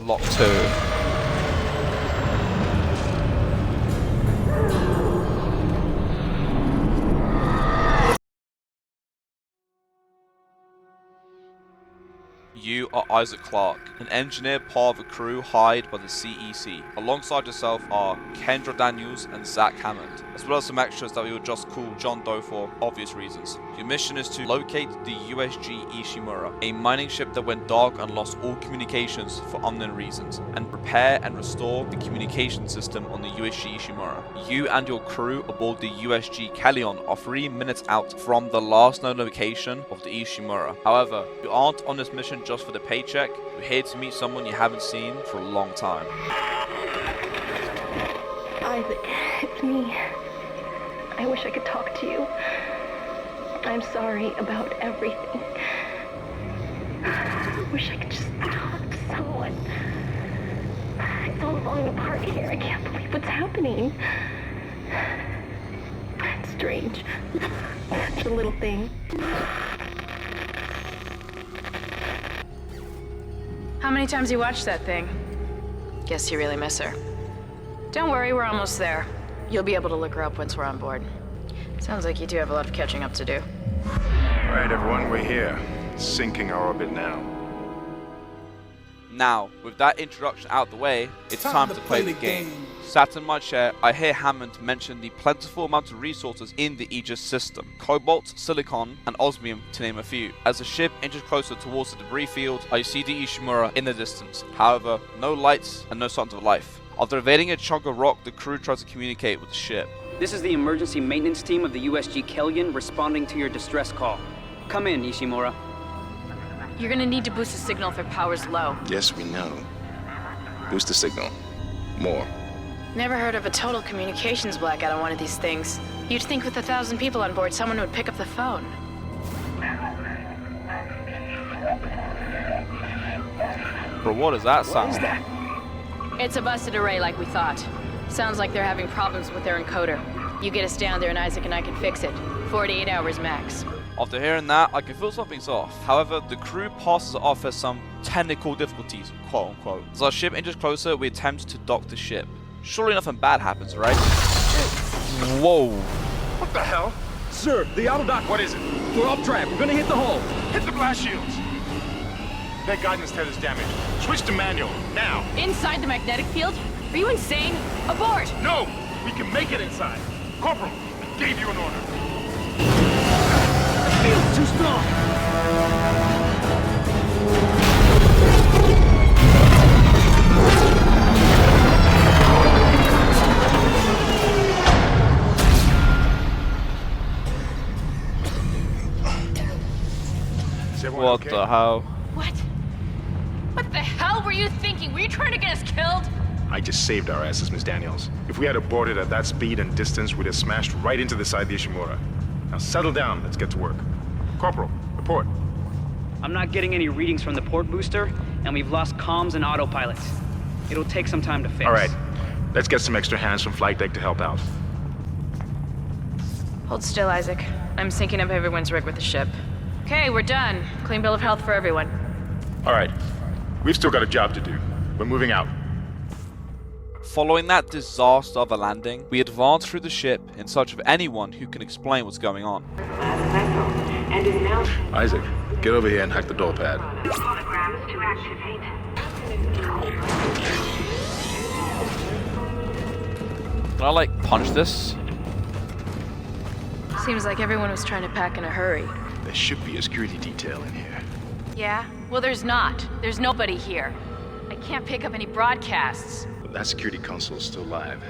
locked too. You are Isaac Clarke, an engineer part of a crew hired by the CEC. Alongside yourself are Kendra Daniels and Zach Hammond, as well as some extras that we will just call John Doe for obvious reasons. Your mission is to locate the USG Ishimura, a mining ship that went dark and lost all communications for unknown reasons, and repair and restore the communication system on the USG Ishimura. You and your crew aboard the USG Callion are 3 minutes out from the last known location of the Ishimura. However, you aren't on this mission just for the paycheck. You're here to meet someone you haven't seen for a long time. Isaac, it's me. I wish I could talk to you. I'm sorry about everything. I wish I could just talk to someone. It's all falling apart here. I can't believe what's happening. It's strange. Such a little thing. How many times you watched that thing? Guess you really miss her. Don't worry, we're almost there. You'll be able to look her up once we're on board. Sounds like you two have a lot of catching up to do. All right, everyone, we're here. Sinking our orbit now. Now, with that introduction out the way, it's time to play the game. Sat in my chair, I hear Hammond mention the plentiful amount of resources in the Aegis system. Cobalt, silicon, and osmium, to name a few. As the ship inches closer towards the debris field, I see the Ishimura in the distance. However, no lights and no signs of life. After evading a chunk of rock, the crew tries to communicate with the ship. This is the emergency maintenance team of the USG Kellion responding to your distress call. Come in, Ishimura. You're gonna need to boost the signal if their power's low. Yes, we know. Boost the signal. More. Never heard of a total communications blackout on one of these things. You'd think with 1,000 people on board, someone would pick up the phone. Bro, what does that sound? What is that? It's a busted array like we thought. Sounds like they're having problems with their encoder. You get us down there and Isaac and I can fix it. 48 hours max. After hearing that, I can feel something's off. However, the crew passes it off as some technical difficulties, quote unquote. As our ship inches closer, we attempt to dock the ship. Surely nothing bad happens, right? Whoa. What the hell? Sir, the auto dock. What is it? We're off track. We're gonna hit the hull. Hit the blast shields. Their guidance tether's damaged. Switch to manual, now. Inside the magnetic field? Are you insane? Abort! No! We can make it inside. Corporal, I gave you an order. The field's too strong. Is everyone What okay? the hell? What? What the hell were you thinking? Were you trying to get us killed? I just saved our asses, Miss Daniels. If we had aborted at that speed and distance, we'd have smashed right into the side of the Ishimura. Now settle down, let's get to work. Corporal, report. I'm not getting any readings from the port booster, and we've lost comms and autopilots. It'll take some time to fix. All right, let's get some extra hands from flight deck to help out. Hold still, Isaac. I'm syncing up everyone's rig with the ship. Okay, we're done. Clean bill of health for everyone. All right, we've still got a job to do. We're moving out. Following that disaster of a landing, we advance through the ship in search of anyone who can explain what's going on. Isaac, get over here and hack the door pad. Holograms to activate. Can I, like, punch this? Seems like everyone was trying to pack in a hurry. There should be a security detail in here. Yeah? Well, there's not. There's nobody here. I can't pick up any broadcasts. But that security console's still live.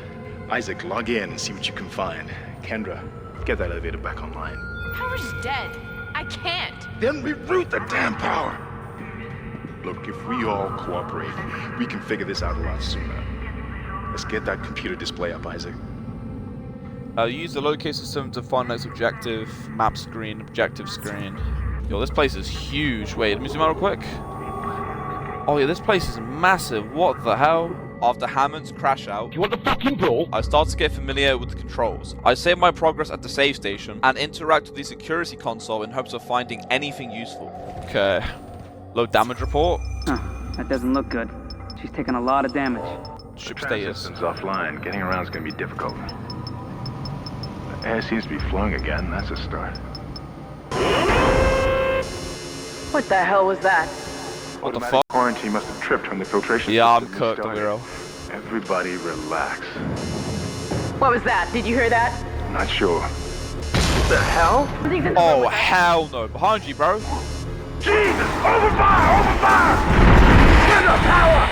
Isaac, log in and see what you can find. Kendra, get that elevator back online. Power's dead. I can't. Then reroute the damn power! Look, if we all cooperate, we can figure this out a lot sooner. Let's get that computer display up, Isaac. Use the locate system to find next objective, map screen, objective screen. Yo, this place is huge. Wait, let me zoom out real quick. Oh yeah, this place is massive. What the hell? After Hammond's crash out, You want the fucking ball? I start to get familiar with the controls. I save my progress at the save station and interact with the security console in hopes of finding anything useful. Okay. Low damage report. Huh, that doesn't look good. She's taken a lot of damage. Ship The status. system's offline. Getting around is gonna be difficult. The air seems to be flowing again. That's a start. What the hell was that? What the Automatic fuck? Quarantine must have tripped when the filtration Yeah, I'm system cooked, restarted. Amiro. Everybody relax. What was that? Did you hear that? Not sure. Oh, hell no. Behind you, bro. Jesus! Open fire! Open fire! Kendra, power!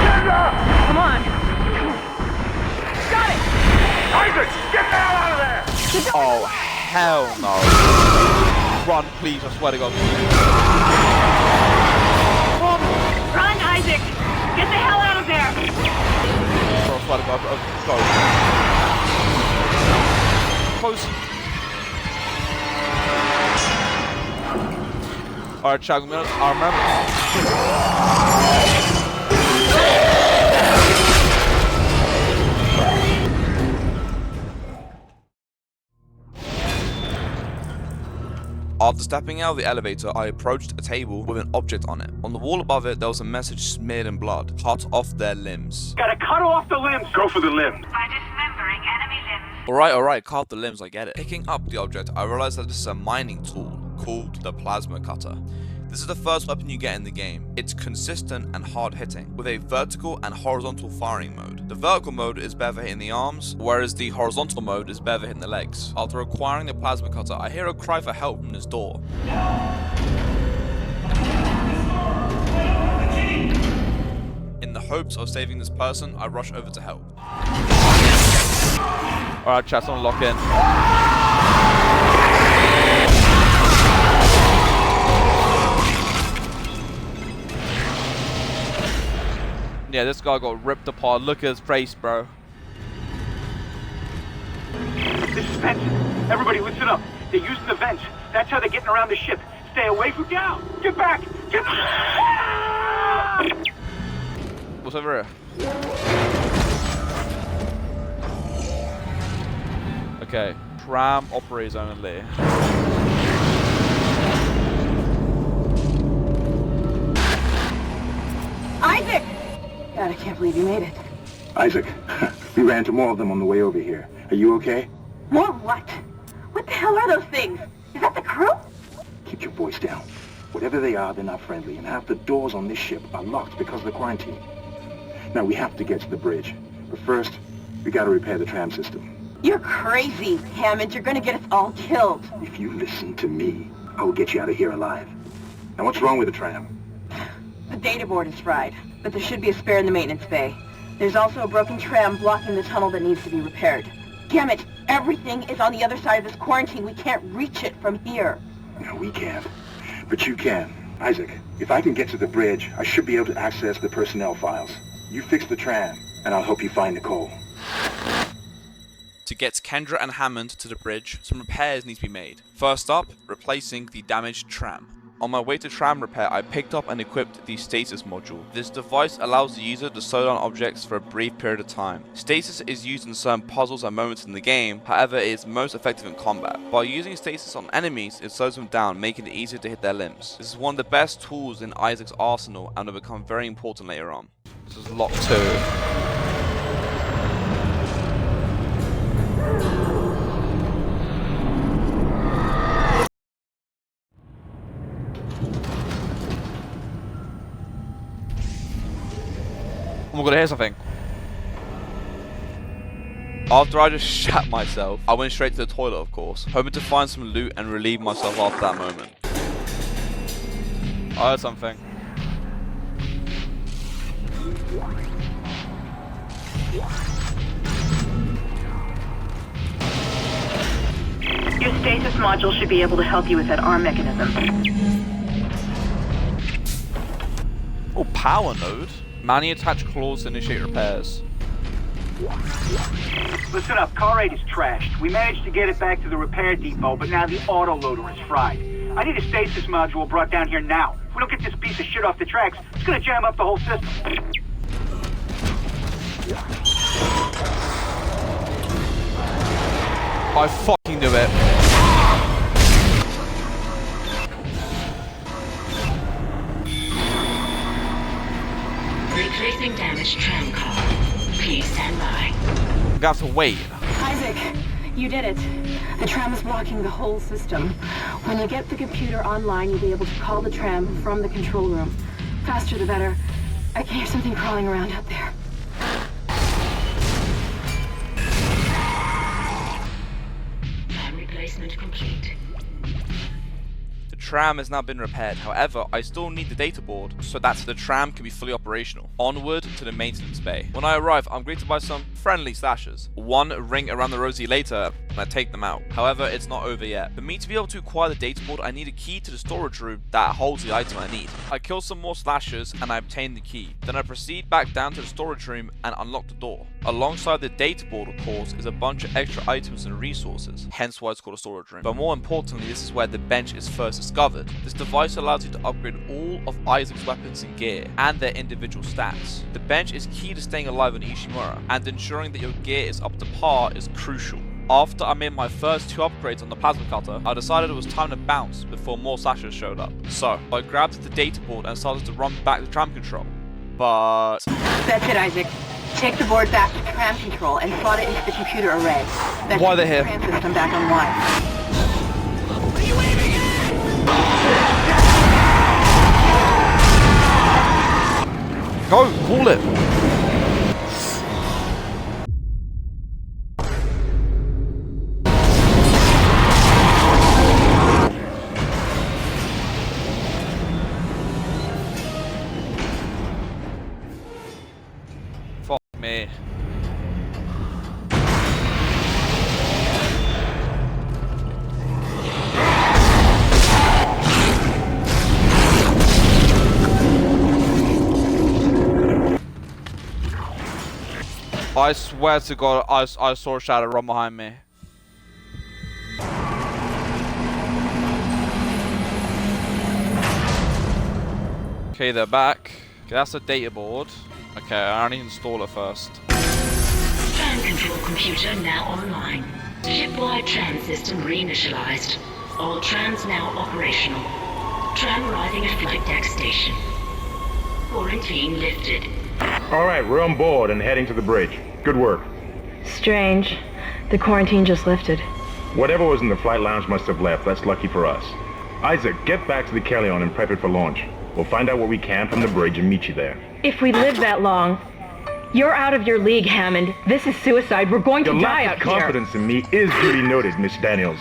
Kendra! Come on. Got it! Isaac, get the hell out of there! Oh, hell no. Run, please, I swear to God. Run, Isaac! Get the hell out of there! I swear to God. Go. Close. Alright, Chad, I remember. After stepping out of the elevator, I approached a table with an object on it. On the wall above it, there was a message smeared in blood. Cut off their limbs. Gotta cut off the limbs! Go for the limb. By dismembering enemy limbs. Alright, cut off the limbs, I get it. Picking up the object, I realized that this is a mining tool called the plasma cutter. This is the first weapon you get in the game. It's consistent and hard hitting, with a vertical and horizontal firing mode. The vertical mode is better for hitting the arms, whereas the horizontal mode is better for hitting the legs. After acquiring the plasma cutter, I hear a cry for help from this door. In the hopes of saving this person, I rush over to help. Alright, chat, someone lock in. Yeah, this guy got ripped apart. Look at his face, bro. This is Benson. Everybody listen up. They're using the vents. That's how they're getting around the ship. Stay away from down. Get back. Get back. What's over here? Okay. Tram operators only. Isaac! God, I can't believe you made it. Isaac, we ran into more of them on the way over here. Are you okay? More what? What the hell are those things? Is that the crew? Keep your voice down. Whatever they are, they're not friendly, and half the doors on this ship are locked because of the quarantine. Now, we have to get to the bridge. But first, we gotta repair the tram system. You're crazy, Hammond. You're gonna get us all killed. If you listen to me, I will get you out of here alive. Now, what's wrong with the tram? The data board is fried, but there should be a spare in the maintenance bay. There's also a broken tram blocking the tunnel that needs to be repaired. Damn it! Everything is on the other side of this quarantine. We can't reach it from here. No, we can't. But you can. Isaac, if I can get to the bridge, I should be able to access the personnel files. You fix the tram, and I'll help you find Nicole. To get Kendra and Hammond to the bridge, some repairs need to be made. First up, replacing the damaged tram. On my way to tram repair, I picked up and equipped the stasis module. This device allows the user to slow down objects for a brief period of time. Stasis is used in certain puzzles and moments in the game, however it is most effective in combat. By using stasis on enemies, it slows them down, making it easier to hit their limbs. This is one of the best tools in Isaac's arsenal and will become very important later on. This is lock 2. I'm gonna hear something. After I just shat myself, I went straight to the toilet, of course, hoping to find some loot and relieve myself after that moment. I heard something. Your stasis module should be able to help you with that arm mechanism. Oh, power node. Manually attach claws to initiate repairs. Listen up. Car 8 is trashed. We managed to get it back to the repair depot, but now the autoloader is fried. I need a stasis module brought down here now. If we don't get this piece of shit off the tracks, it's gonna jam up the whole system. I fucking knew it. Replacing damaged tram car. Please stand by. I'm gonna have to wait. Isaac, you did it. The tram is blocking the whole system. When you get the computer online, you'll be able to call the tram from the control room. Faster the better. I can hear something crawling around out there. Tram replacement complete. The tram has now been repaired. However, I still need the data board so that the tram can be fully operational. Onward to the maintenance bay. When I arrive, I'm greeted by some friendly slashers. One ring around the rosy later, and I take them out. However, it's not over yet. For me to be able to acquire the data board, I need a key to the storage room that holds the item I need. I kill some more slashers and I obtain the key. Then I proceed back down to the storage room and unlock the door. Alongside the data board, of course, is a bunch of extra items and resources, hence why it's called a storage room. But more importantly, this is where the bench is first discovered. This device allows you to upgrade all of Isaac's weapons and gear, and their individual stats. The bench is key to staying alive on Ishimura, and ensuring that your gear is up to par is crucial. After I made my first 2 upgrades on the plasma cutter, I decided it was time to bounce before more slashers showed up. So, I grabbed the data board and started to run back to tram control. But... That's it, Isaac. Take the board back to tram control and slot it into the computer array. That's Why are they the here? tram system back online. Go! Call it! Fuck me. I swear to God, I saw a shadow run behind me. Okay, they're back. Okay, that's a data board. Okay, I need to install it first. Tram control computer now online. Shipwide tram system reinitialized. All trams now operational. Tram arriving at flight deck station. Quarantine lifted. All right, we're on board and heading to the bridge. Good work. Strange. The quarantine just lifted. Whatever was in the flight lounge must have left. That's lucky for us. Isaac, get back to the Kellion and prep it for launch. We'll find out what we can from the bridge and meet you there. If we live that long, you're out of your league, Hammond. This is suicide. We're going to Your die lack out of here. confidence in me is duly noted, Miss Daniels.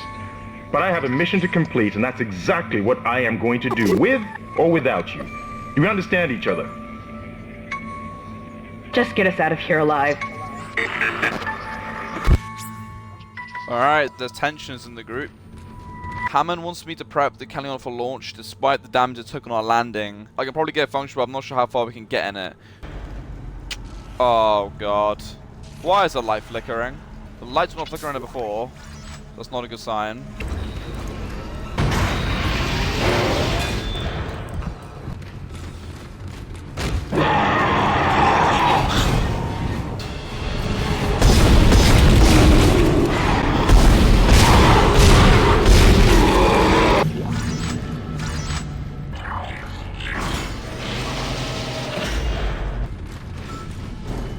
But I have a mission to complete, and that's exactly what I am going to do, with or without you. Do we understand each other? Just get us out of here alive. Alright, there's tensions in the group. Hammond wants me to prep the Kellion for launch despite the damage it took on our landing. I can probably get it functional, but I'm not sure how far we can get in it. Oh god. Why is the light flickering? The lights were not flickering it before. That's not a good sign.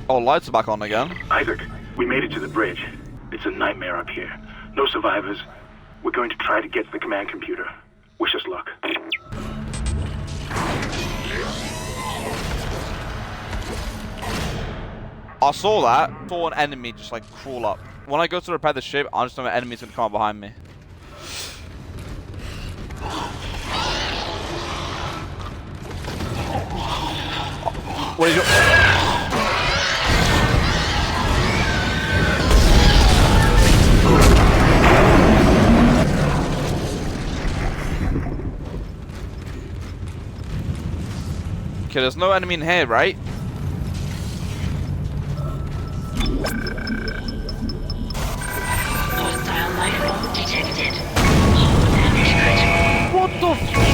Oh, lights are back on again. Isaac, we made it to the bridge. It's a nightmare up here. No survivors. We're going to try to get to the command computer. Wish us luck. I saw that. I saw an enemy just like crawl up. When I go to repair the ship, I just know an enemy's gonna come up behind me. What is your... Okay, there's no enemy in here, right? Hostile life form detected. Hull damage critical. What the f...